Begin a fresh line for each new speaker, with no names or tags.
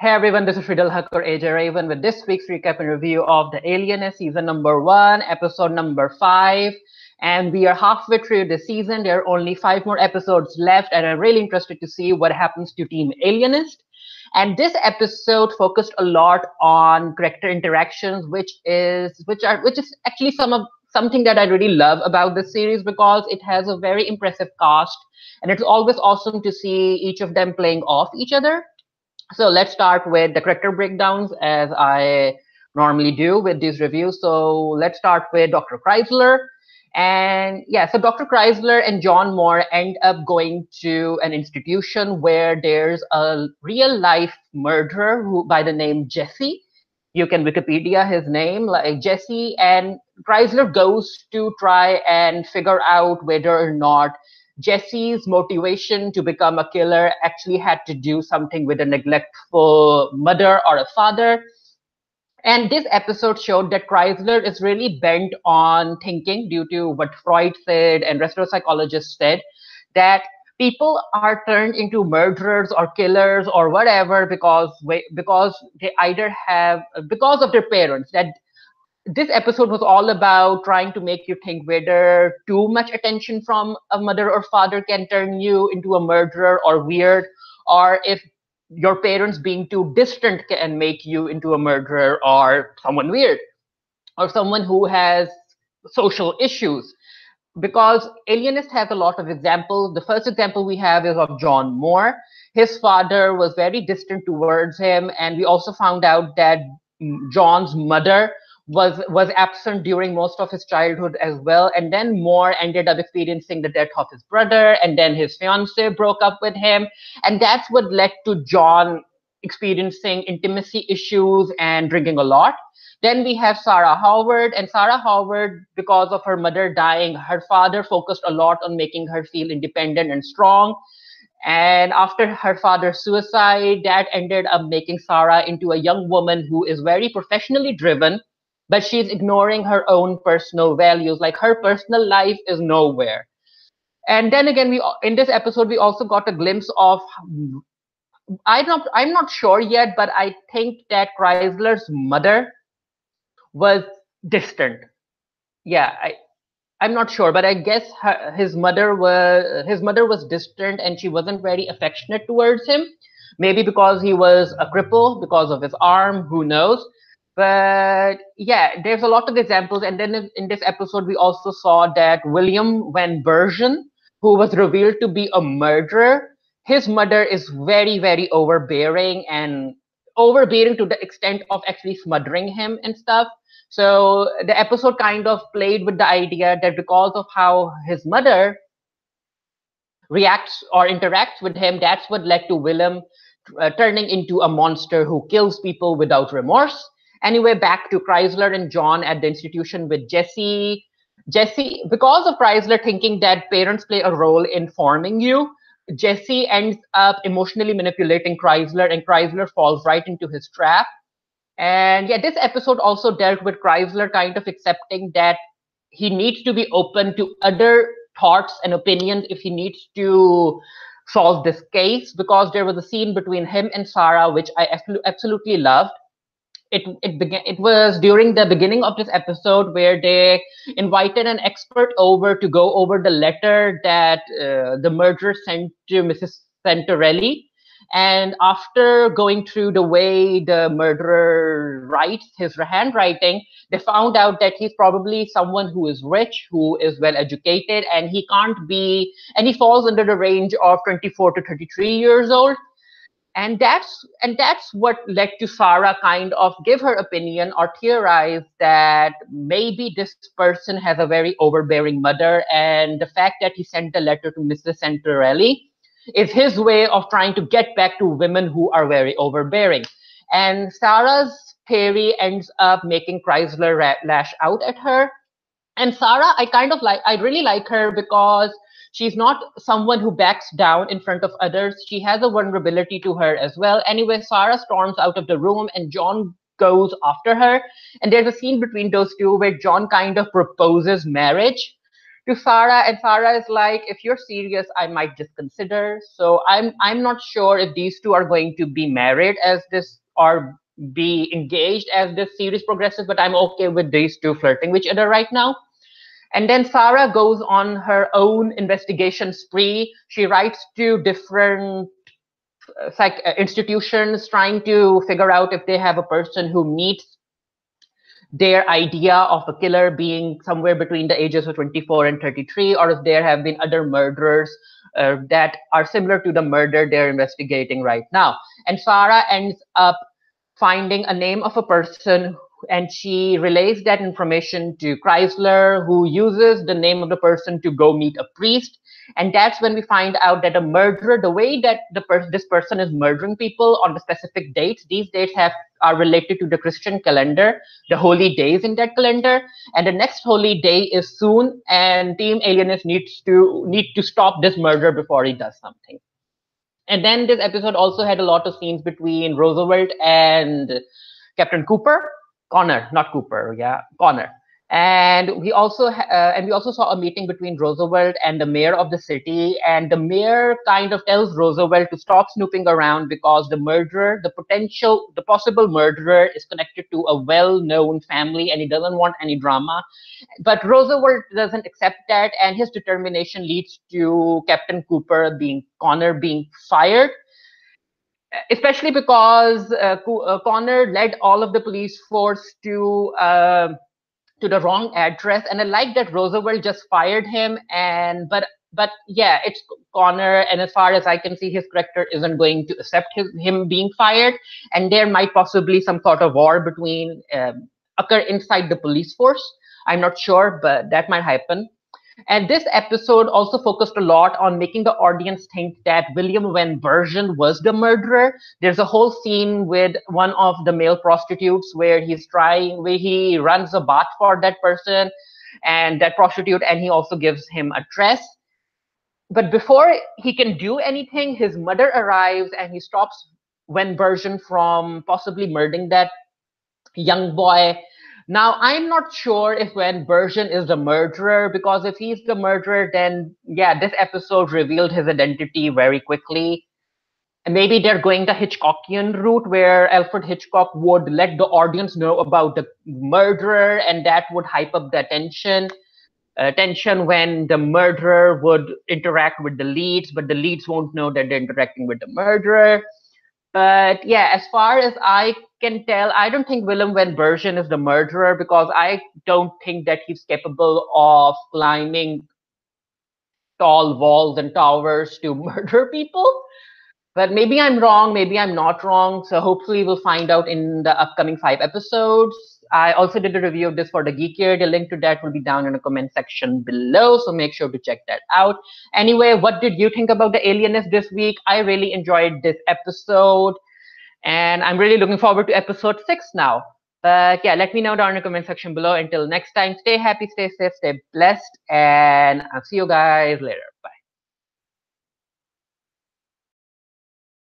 Hey everyone, this is Riddle Hacker AJ Raven with this week's recap and review of The Alienist season number 1, episode number 5. And we are halfway through the season. There are only 5 more episodes left, and I'm really interested to see what happens to Team Alienist. And this episode focused a lot on character interactions, which is actually something that I really love about this series because it has a very impressive cast, and it's always awesome to see each of them playing off each other. So let's start with the character breakdowns as I normally do with these reviews. So let's start with Dr. Kriezler. And yeah, so Dr. Kriezler and John Moore end up going to an institution where there's a real life murderer who by the name Jesse. You can Wikipedia his name, like Jesse, and Kriezler goes to try and figure out whether or not Jesse's motivation to become a killer actually had to do something with a neglectful mother or a father. And this episode showed that Kriezler is really bent on thinking, due to what Freud said and rest of the psychologists said, that people are turned into murderers or killers or whatever because they either have because of their parents. That this episode was all about trying to make you think whether too much attention from a mother or father can turn you into a murderer or weird, or if your parents being too distant can make you into a murderer or someone weird or someone who has social issues. Because Alienist has a lot of examples. The first example we have is of John Moore. His father was very distant towards him, and we also found out that John's mother was absent during most of his childhood as well. And then Moore ended up experiencing the death of his brother, and then his fiance broke up with him. And that's what led to John experiencing intimacy issues and drinking a lot. Then we have Sara Howard, and Sara Howard, because of her mother dying, her father focused a lot on making her feel independent and strong. And after her father's suicide, that ended up making Sara into a young woman who is very professionally driven, but she's ignoring her own personal values. Like, her personal life is nowhere. And then again, in this episode we also got a glimpse of, I'm not sure yet, but I think that Kriezler's mother was distant. Yeah, I'm not sure, but I guess his mother was distant, and she wasn't very affectionate towards him. Maybe because he was a cripple, because of his arm, who knows. But yeah, there's a lot of examples. And then in this episode, we also saw that William Van Bergen, who was revealed to be a murderer, his mother is very, very overbearing to the extent of actually smothering him and stuff. So the episode kind of played with the idea that because of how his mother reacts or interacts with him, that's what led to Willem turning into a monster who kills people without remorse. Anyway, back to Kriezler and John at the institution with Jesse. Jesse, because of Kriezler thinking that parents play a role in forming you, Jesse ends up emotionally manipulating Kriezler, and Kriezler falls right into his trap. And yeah, this episode also dealt with Kriezler kind of accepting that he needs to be open to other thoughts and opinions if he needs to solve this case, because there was a scene between him and Sara, which I absolutely loved. It was during the beginning of this episode where they invited an expert over to go over the letter that the murderer sent to Mrs. Santorelli. And after going through the way the murderer writes his handwriting, they found out that he's probably someone who is rich, who is well educated, and he falls under the range of 24 to 33 years old. And that's what led to Sara kind of give her opinion or theorize that maybe this person has a very overbearing mother, and the fact that he sent the letter to Mrs. Santorelli is his way of trying to get back to women who are very overbearing. And Sara's theory ends up making Kriezler lash out at her. And Sara, I really like her because she's not someone who backs down in front of others. She has a vulnerability to her as well. Anyway, Sara storms out of the room and John goes after her. And there's a scene between those two where John kind of proposes marriage to Sara, and Sara is like, if you're serious, I might just consider. So I'm not sure if these two are going to be married as this or be engaged as this series progresses, but I'm okay with these two flirting with each other right now. And then Sara goes on her own investigation spree. She writes to different institutions trying to figure out if they have a person who meets their idea of a killer being somewhere between the ages of 24 and 33, or if there have been other murderers that are similar to the murder they're investigating right now. And Sara ends up finding a name of a person, and she relays that information to Kriezler, who uses the name of the person to go meet a priest. And that's when we find out that a murderer, the way that this person is murdering people on the specific dates, these dates are related to the Christian calendar, the holy days in that calendar. And the next holy day is soon, and Team Alienist need to stop this murder before he does something. And then this episode also had a lot of scenes between Roosevelt and Captain Cooper, Connor, not Cooper, yeah, Connor. And we also saw a meeting between Roosevelt and the mayor of the city. And the mayor kind of tells Roosevelt to stop snooping around because the possible murderer is connected to a well-known family, and he doesn't want any drama. But Roosevelt doesn't accept that, and his determination leads to Captain Connor being fired, especially because Connor led all of the police force to the wrong address. And I like that Roosevelt just fired him. But yeah, it's Connor, and as far as I can see, his character isn't going to accept him being fired, and there might possibly some sort of war occur inside the police force. I'm not sure, but that might happen. And this episode also focused a lot on making the audience think that William Van Bergen was the murderer. There's a whole scene with one of the male prostitutes where he runs a bath for that person and that prostitute, and he also gives him a dress. But before he can do anything, his mother arrives and he stops Van Bergen from possibly murdering that young boy. Now, I'm not sure if Van Bergen is the murderer, because if he's the murderer, then yeah, this episode revealed his identity very quickly. And maybe they're going the Hitchcockian route where Alfred Hitchcock would let the audience know about the murderer, and that would hype up the tension when the murderer would interact with the leads, but the leads won't know that they're interacting with the murderer. But yeah, as far as I can tell, I don't think Willem Van Bergen is the murderer, because I don't think that he's capable of climbing tall walls and towers to murder people. But maybe I'm wrong, maybe I'm not wrong. So hopefully we'll find out in the upcoming 5 episodes. I also did a review of this for the Geek Year. The link to that will be down in the comment section below, so make sure to check that out. Anyway, what did you think about The Alienist this week? I really enjoyed this episode, and I'm really looking forward to episode 6 now. But yeah, let me know down in the comment section below. Until next time, stay happy, stay safe, stay blessed, and I'll see you guys later.